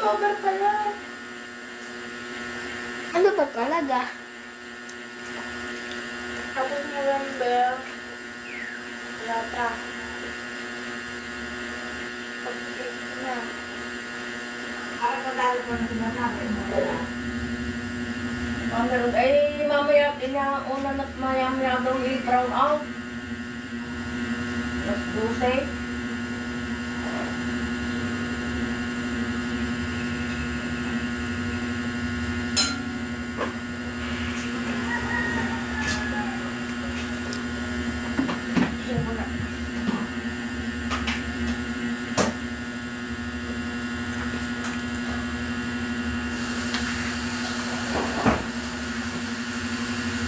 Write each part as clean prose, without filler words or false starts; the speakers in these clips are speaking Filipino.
October pala. Ano ba talaga? Tapos November. Yata. Pag-8 na. Ang madalo pa na sinasabi mo. Meron. Ay, mamaya, una na maya-maya daw i-brown out. Alas 12.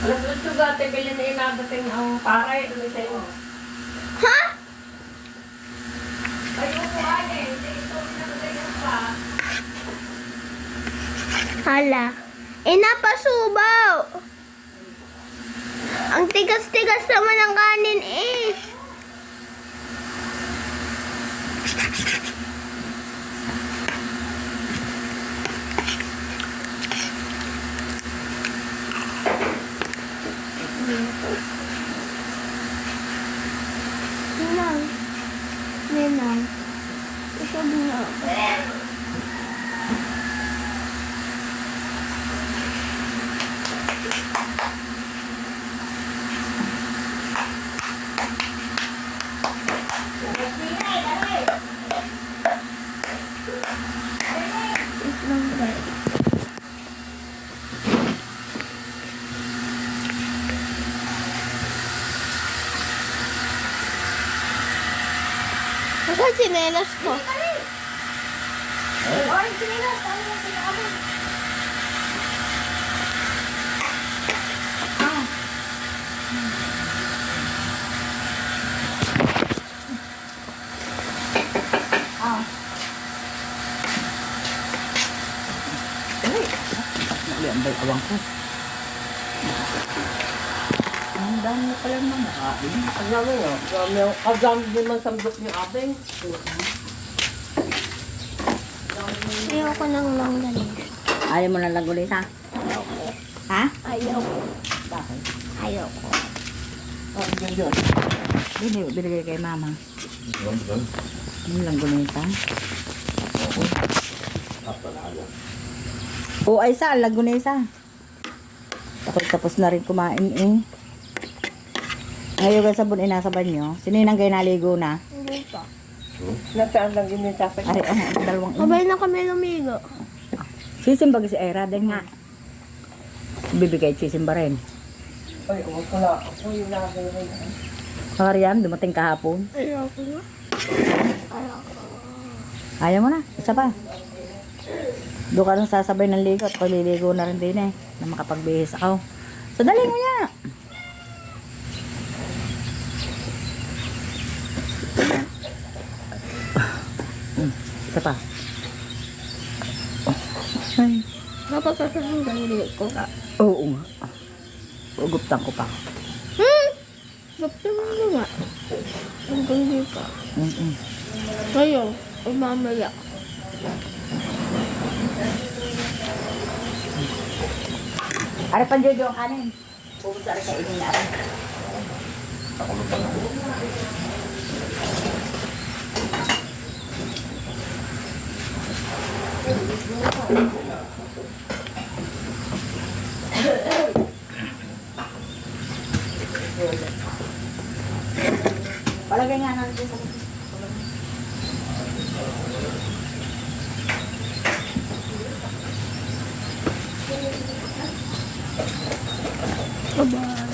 Alas 8 gati, bilhin na inadating ang pare. Ano sa'yo? Ha? Ay, upuan eh. Hindi ito pinagaling pa. Hala. Napasubaw. Ang tigas-tigas naman ng kanin eh. Ninang. Ninang. Isog na. Itlog ba? Ako sinelas ko. Ay, sinilas. Ano yung sinabi? Ang bay awang ko. Ang dami na pala naman nakain. Ang dami nyo. Ang dami din man sandok niyo ating. Ayoko ng longganisa. Ayaw mo na langulisa? Ha? Ayoko. Bakit? Ayoko. Binigay kay mama. Yung langulisa. Oo, ay sa lagunesa. Tapos na rin kumain eh. Ngayon ka sabon nasa banyo. Sininang kayo naligo na? Hindi pa. Nasaan lang din yung tapos. Ari, dalawang Sabay na kami lumigo. Sisimbag si Era din nga. Bibigay sisimba rin. Ay, wala. Ako yung nakagaling. Kariyan, dumating kahapon. Ayoko na. Ayoko. Ayaw mo na, isa pa. Doon ka nung sasabay ng ligo at paliligo na rin din eh. Na makapagbihis ako. So, dali mo niya. Isa pa. Ay. Dapat sasabihin ka nili ko. Oo nga. Uguptan ko pa. Gusto mo nga. Ang hindi pa. Ngayon, mamaya. Ari pa Jojo ang kanin. Pupunta rin sa ining na rin. Palagay nga natin sa Bye-bye.